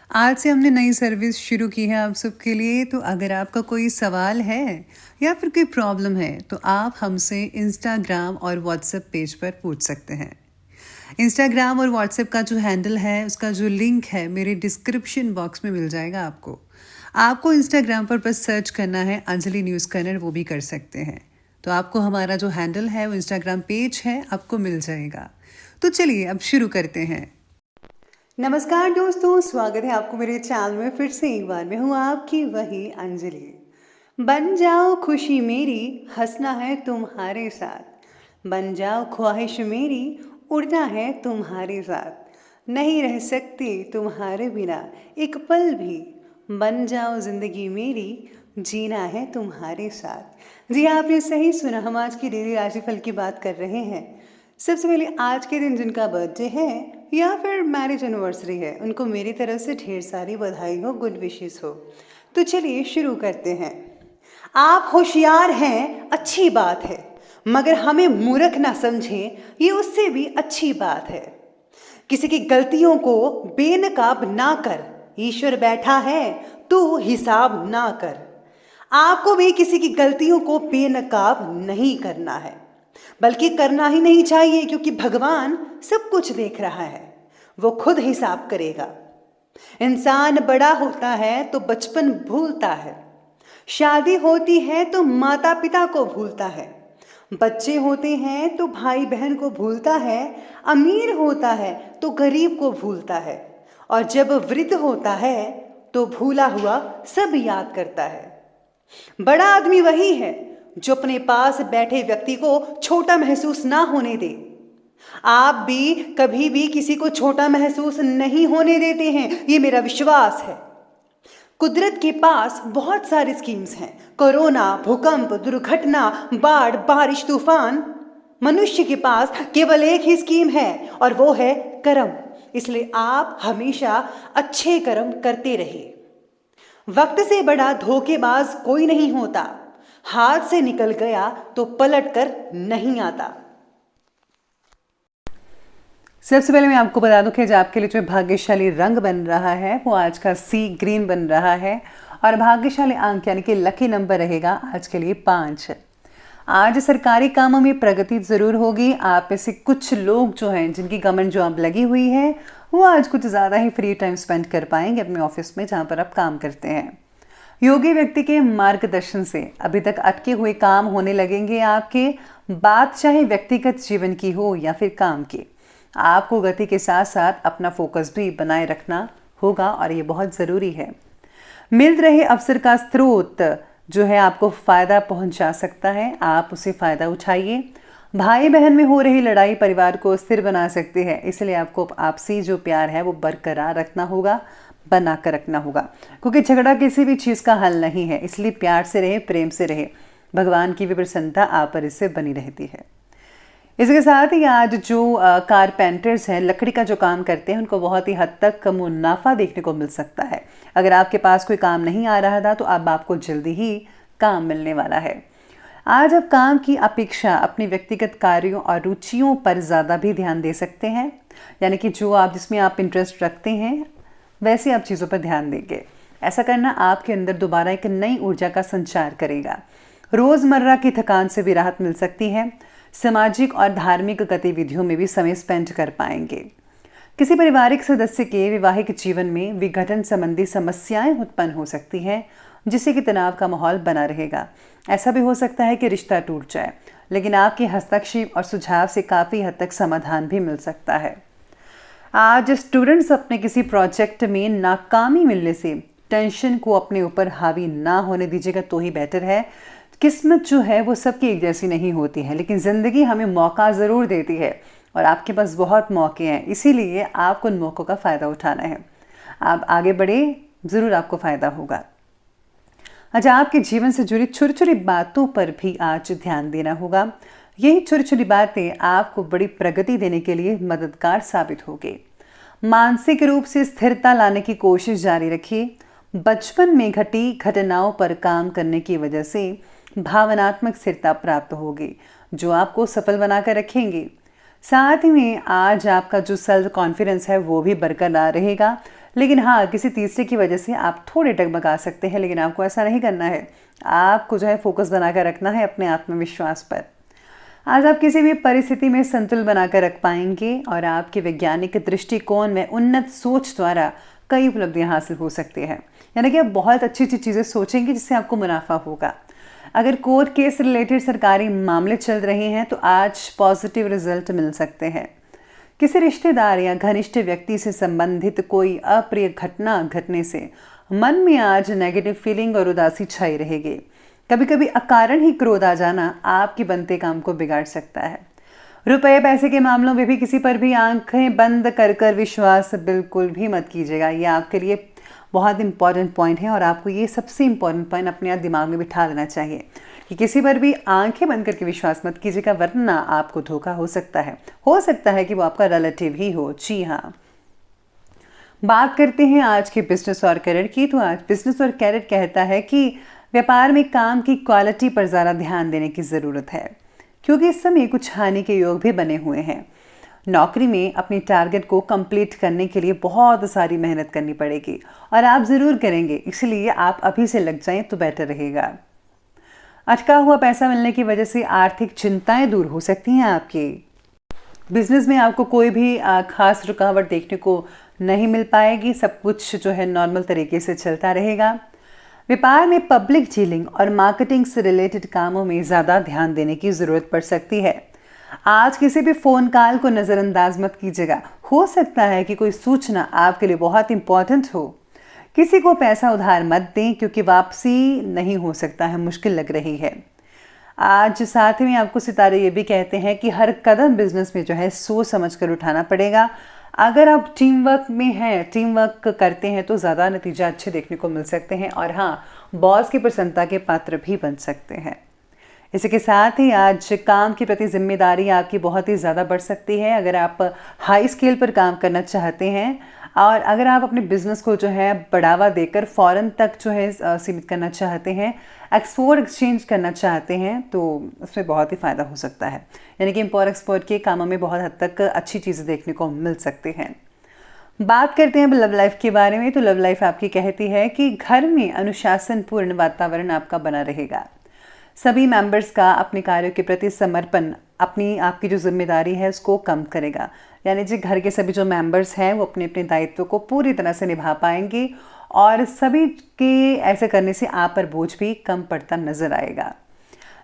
आज से हमने नई सर्विस शुरू की है आप सबके लिए। तो अगर आपका कोई सवाल है या फिर कोई प्रॉब्लम है तो आप हमसे इंस्टाग्राम और व्हाट्सएप पेज पर पूछ सकते हैं। इंस्टाग्राम और व्हाट्सएप का जो हैंडल है उसका जो लिंक है मेरे डिस्क्रिप्शन बॉक्स में मिल जाएगा आपको इंस्टाग्राम पर बस सर्च करना है अंजलि न्यूज़ कन्नड़, वो भी कर सकते हैं। तो आपको हमारा जो हैंडल है वो इंस्टाग्राम पेज है आपको मिल जाएगा। तो चलिए अब शुरू करते हैं। नमस्कार दोस्तों, स्वागत है आपको मेरे चैनल में फिर से एक बार। मैं हूँ आपकी वही अंजलि। बन जाओ खुशी मेरी, हंसना है तुम्हारे साथ। बन जाओ ख्वाहिश मेरी, उड़ना है तुम्हारे साथ। नहीं रह सकती तुम्हारे बिना एक पल भी। बन जाओ जिंदगी मेरी, जीना है तुम्हारे साथ। जी हाँ, आपने सही सुना, हम आज की डेली राशिफल की बात कर रहे हैं। सबसे पहले आज के दिन जिनका बर्थडे है या फिर मैरिज एनिवर्सरी है, उनको मेरी तरफ से ढेर सारी बधाई हो, गुड विशेस हो। तो चलिए शुरू करते हैं। आप होशियार हैं, अच्छी बात है, मगर हमें मूर्ख ना समझें, ये उससे भी अच्छी बात है। किसी की गलतियों को बेनकाब ना कर, ईश्वर बैठा है, तू हिसाब ना कर। आपको भी किसी की गलतियों को बेनकाब नहीं करना है, बल्कि करना ही नहीं चाहिए, क्योंकि भगवान सब कुछ देख रहा है, वो खुद हिसाब करेगा। इंसान बड़ा होता है तो बचपन भूलता है, शादी होती है तो माता पिता को भूलता है, बच्चे होते हैं तो भाई बहन को भूलता है, अमीर होता है तो गरीब को भूलता है, और जब वृद्ध होता है तो भूला हुआ सब याद करता है। बड़ा आदमी वही है जो अपने पास बैठे व्यक्ति को छोटा महसूस ना होने दे। आप भी कभी भी किसी को छोटा महसूस नहीं होने देते हैं, ये मेरा विश्वास है। कुदरत के पास बहुत सारी स्कीम्स हैं, कोरोना, भूकंप, दुर्घटना, बाढ़, बारिश, तूफान। मनुष्य के पास केवल एक ही स्कीम है और वो है कर्म। इसलिए आप हमेशा अच्छे कर्म करते रहिए। वक्त से बड़ा धोखेबाज कोई नहीं होता, हाथ से निकल गया तो पलट कर नहीं आता। सबसे पहले मैं आपको बता दूं कि आज आपके लिए जो भाग्यशाली रंग बन रहा है वो आज का सी ग्रीन बन रहा है, और भाग्यशाली अंक यानी कि लकी नंबर रहेगा आज के लिए 5। आज सरकारी कामों में प्रगति जरूर होगी। आप में से कुछ लोग जो हैं जिनकी गवर्नमेंट जॉब लगी हुई है वो आज कुछ ज़्यादा ही फ्री टाइम स्पेंड कर पाएंगे अपने ऑफिस में जहाँ पर आप काम करते हैं। योगी व्यक्ति के मार्गदर्शन से अभी तक अटके हुए काम होने लगेंगे आपके। बात चाहे व्यक्तिगत जीवन की हो या फिर काम की, आपको गति के साथ साथ अपना फोकस भी बनाए रखना होगा और ये बहुत ज़रूरी है। मिल रहे अवसर का स्रोत जो है आपको फ़ायदा पहुंचा सकता है, आप उसे फ़ायदा उठाइए। भाई बहन में हो रही लड़ाई परिवार को स्थिर बना सकती है, इसलिए आपको आपसी जो प्यार है वो बरकरार रखना होगा, बना कर रखना होगा, क्योंकि झगड़ा किसी भी चीज़ का हल नहीं है। इसलिए प्यार से रहे, प्रेम से रहे, भगवान की भी प्रसन्नता आप पर इससे बनी रहती है। इसके साथ ही आज जो कारपेंटर्स हैं, लकड़ी का जो काम करते हैं, उनको बहुत ही हद तक मुनाफा देखने को मिल सकता है। अगर आपके पास कोई काम नहीं आ रहा था तो अब आपको जल्दी ही काम मिलने वाला है। आज आप काम की अपेक्षा अपने व्यक्तिगत कार्यों और रुचियों पर ज़्यादा भी ध्यान दे सकते हैं, यानी कि जो आप जिसमें आप इंटरेस्ट रखते हैं वैसे आप चीज़ों पर ध्यान देंगे। ऐसा करना आपके अंदर दोबारा एक नई ऊर्जा का संचार करेगा। रोज़मर्रा की थकान से भी राहत मिल सकती है। सामाजिक और धार्मिक गतिविधियों में भी समय स्पेंड कर पाएंगे। किसी पारिवारिक सदस्य के वैवाहिक जीवन में विघटन संबंधी समस्याएं उत्पन्न हो सकती हैं, जिससे कि तनाव का माहौल बना रहेगा। ऐसा भी हो सकता है कि रिश्ता टूट जाए, लेकिन आपके हस्तक्षेप और सुझाव से काफ़ी हद तक समाधान भी मिल सकता है। आज स्टूडेंट्स अपने किसी प्रोजेक्ट में नाकामी मिलने से टेंशन को अपने ऊपर हावी ना होने दीजिएगा तो ही बेटर है। किस्मत जो है वो सबकी एक जैसी नहीं होती है, लेकिन ज़िंदगी हमें मौका ज़रूर देती है और आपके पास बहुत मौके हैं, इसीलिए आपको उन मौक़ों का फ़ायदा उठाना है। आप आगे बढ़े, ज़रूर आपको फ़ायदा होगा। आज आपके जीवन से जुड़ी छोटी छोटी बातों पर भी आज ध्यान देना होगा। यही छोटी छोटी बातें आपको बड़ी प्रगति देने के लिए मददगार साबित होगी। मानसिक रूप से स्थिरता लाने की कोशिश जारी रखिए। बचपन में घटी घटनाओं पर काम करने की वजह से भावनात्मक स्थिरता प्राप्त होगी, जो आपको सफल बनाकर रखेंगे। साथ ही में आज आपका जो सेल्फ कॉन्फिडेंस है वो भी बरकरार रहेगा, लेकिन हाँ, किसी तीसरे की वजह से आप थोड़े डगमगा सकते हैं, लेकिन आपको ऐसा नहीं करना है। आपको जो है फोकस बनाकर रखना है अपने आत्मविश्वास पर। आज आप किसी भी परिस्थिति में संतुलन बनाकर रख पाएंगे और आपके वैज्ञानिक दृष्टिकोण में उन्नत सोच द्वारा कई उपलब्धियां हासिल हो सकती हैं। यानी कि आप बहुत अच्छी अच्छी चीज़ें सोचेंगे जिससे आपको मुनाफा होगा। अगर कोर्ट केस रिलेटेड सरकारी मामले चल रहे हैं तो आज पॉजिटिव रिजल्ट मिल सकते हैं। किसी रिश्तेदार या घनिष्ठ व्यक्ति से संबंधित कोई अप्रिय घटना घटने से मन में आज नेगेटिव फीलिंग और उदासी छाई रहेगी। कभी कभी अकारण ही क्रोध आ जाना आपके बनते काम को बिगाड़ सकता है। रुपए पैसे के मामलों में भी किसी पर भी आंखें बंद कर कर विश्वास बिल्कुल भी मत कीजिएगा। ये आपके लिए बहुत इंपॉर्टेंट पॉइंट है और आपको ये सबसे इंपॉर्टेंट पॉइंट अपने आप दिमाग में बिठा लेना चाहिए कि किसी पर भी आंखें बंद करके विश्वास मत कीजिएगा, वरना आपको धोखा हो सकता है कि वो आपका रिलेटिव ही हो। जी हाँ, बात करते हैं आज के बिजनेस और कैरियर की। तो आज बिजनेस और कैरियर कहता है कि व्यापार में काम की क्वालिटी पर ज़्यादा ध्यान देने की ज़रूरत है, क्योंकि इस समय कुछ हानि के योग भी बने हुए हैं। नौकरी में अपने टारगेट को कंप्लीट करने के लिए बहुत सारी मेहनत करनी पड़ेगी और आप ज़रूर करेंगे, इसलिए आप अभी से लग जाएं तो बेटर रहेगा। अटका हुआ पैसा मिलने की वजह से आर्थिक चिंताएं दूर हो सकती हैं आपकी। बिजनेस में आपको कोई भी खास रुकावट देखने को नहीं मिल पाएगी, सब कुछ जो है नॉर्मल तरीके से चलता रहेगा। व्यापार में पब्लिक डीलिंग और मार्केटिंग से रिलेटेड कामों में ज़्यादा ध्यान देने की ज़रूरत पड़ सकती है। आज किसी भी फ़ोन कॉल को नज़रअंदाज मत कीजिएगा, हो सकता है कि कोई सूचना आपके लिए बहुत इंपॉर्टेंट हो। किसी को पैसा उधार मत दें, क्योंकि वापसी नहीं हो सकता है, मुश्किल लग रही है। आज साथ में आपको सितारे ये भी कहते हैं कि हर कदम बिजनेस में जो है सोच समझ कर उठाना पड़ेगा। अगर आप टीम वर्क में हैं, टीम वर्क करते हैं तो ज़्यादा नतीजा अच्छे देखने को मिल सकते हैं और हाँ, बॉस की प्रसन्नता के पात्र भी बन सकते हैं। इसी के साथ ही आज काम के प्रति जिम्मेदारी आपकी बहुत ही ज़्यादा बढ़ सकती है। अगर आप हाई स्केल पर काम करना चाहते हैं और अगर आप अपने बिजनेस को जो है बढ़ावा देकर फॉरेन तक जो है सीमित करना चाहते हैं, एक्सपोर्ट एक्सचेंज करना चाहते हैं, तो उसमें बहुत ही फ़ायदा हो सकता है। यानी कि इम्पोर्ट एक्सपोर्ट के कामों में बहुत हद तक अच्छी चीज़ें देखने को मिल सकती हैं। बात करते हैं लव लाइफ के बारे में। तो लव लाइफ आपकी कहती है कि घर में अनुशासनपूर्ण वातावरण आपका बना रहेगा। सभी मेंबर्स का अपने कार्यों के प्रति समर्पण आपकी जो जिम्मेदारी है उसको कम करेगा। यानी कि घर के सभी जो मेंबर्स हैं वो अपने अपने दायित्व को पूरी तरह से निभा पाएंगे और सभी के ऐसे करने से आप पर बोझ भी कम पड़ता नजर आएगा।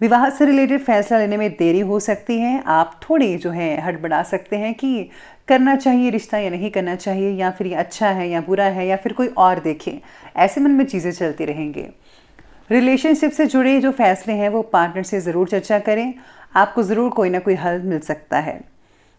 विवाह से रिलेटेड फैसला लेने में देरी हो सकती है। आप थोड़ी जो है हड़बड़ा सकते हैं कि करना चाहिए रिश्ता या नहीं करना चाहिए, या फिर ये अच्छा है या बुरा है, या फिर कोई और देखे। ऐसे मन में चीज़ें चलती रहेंगी। रिलेशनशिप से जुड़े जो फैसले हैं वो पार्टनर से ज़रूर चर्चा करें, आपको ज़रूर कोई ना कोई हल मिल सकता है।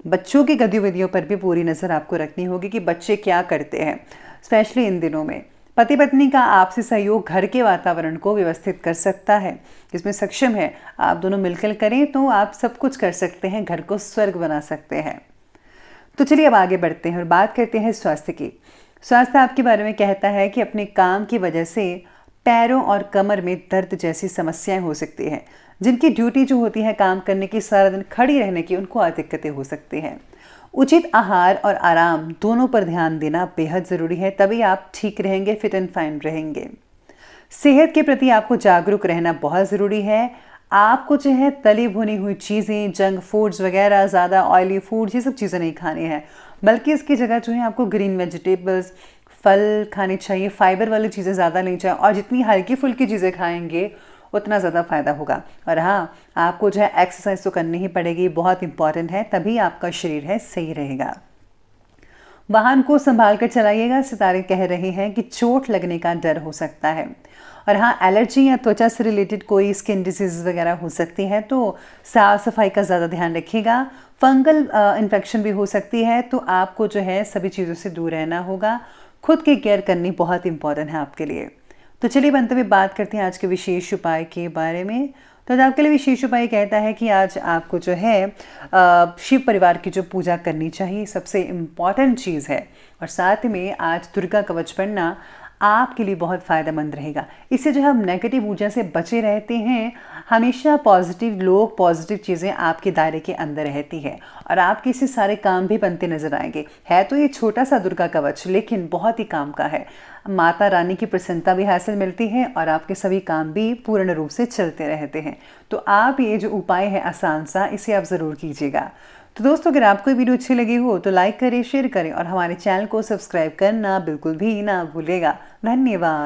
बच्चों की गतिविधियों पर भी पूरी नज़र आपको रखनी होगी कि बच्चे क्या करते हैं, स्पेशली इन दिनों में। पति पत्नी का आपसी सहयोग घर के वातावरण को व्यवस्थित कर सकता है, इसमें सक्षम है। आप दोनों मिलकर करें तो आप सब कुछ कर सकते हैं, घर को स्वर्ग बना सकते हैं। तो चलिए अब आगे बढ़ते हैं और बात करते हैं स्वास्थ्य की। स्वास्थ्य आपके बारे में कहता है कि अपने काम की वजह से पैरों और कमर में दर्द जैसी समस्याएं हो सकती हैं। जिनकी ड्यूटी जो होती है काम करने की, सारा दिन खड़ी रहने की, उनको और दिक्कतें हो सकती हैं। उचित आहार और आराम दोनों पर ध्यान देना बेहद ज़रूरी है, तभी आप ठीक रहेंगे, फिट एंड फाइन रहेंगे। सेहत के प्रति आपको जागरूक रहना बहुत ज़रूरी है। आपको जो है तली भुनी हुई चीज़ें, जंक फूड्स वगैरह, ज़्यादा ऑयली फूड्स, ये सब चीज़ें नहीं खानी है, बल्कि इसकी जगह जो है आपको ग्रीन वेजिटेबल्स, फल खाने चाहिए, फाइबर वाली चीज़ें ज़्यादा लेनी चाहिए और जितनी हल्की फुल्की चीज़ें खाएंगे उतना ज़्यादा फ़ायदा होगा। और हाँ, आपको जो है एक्सरसाइज तो करनी ही पड़ेगी, बहुत इंपॉर्टेंट है, तभी आपका शरीर है सही रहेगा। वाहन को संभाल कर चलाइएगा। सितारे कह रहे हैं कि चोट लगने का डर हो सकता है। और हाँ, एलर्जी या त्वचा से रिलेटेड कोई स्किन डिजीज़ वगैरह हो सकती है, तो साफ़ सफाई का ज़्यादा ध्यान रखिएगा। फंगल इन्फेक्शन भी हो सकती है, तो आपको जो है सभी चीज़ों से दूर रहना होगा। खुद की केयर करनी बहुत इंपॉर्टेंट है आपके लिए। तो चलिए बनते हुए बात करते हैं आज के विशेष उपाय के बारे में। तो आज आपके लिए विशेष उपाय कहता है कि आज आपको जो है शिव परिवार की जो पूजा करनी चाहिए, सबसे इम्पॉर्टेंट चीज़ है। और साथ में आज दुर्गा कवच पढ़ना आपके लिए बहुत फ़ायदेमंद रहेगा। इससे जो हम नेगेटिव ऊर्जा से बचे रहते हैं, हमेशा पॉजिटिव लोग, पॉजिटिव चीज़ें आपके दायरे के अंदर रहती है और आपके इससे सारे काम भी बनते नजर आएंगे। है तो ये छोटा सा दुर्गा कवच, लेकिन बहुत ही काम का है। माता रानी की प्रसन्नता भी हासिल मिलती है और आपके सभी काम भी पूर्ण रूप से चलते रहते हैं। तो आप ये जो उपाय है आसान सा, इसे आप ज़रूर कीजिएगा। तो दोस्तों, अगर आपको ये वीडियो अच्छी लगी हो तो लाइक करें, शेयर करें और हमारे चैनल को सब्सक्राइब करना बिल्कुल भी ना भूलेगा। धन्यवाद।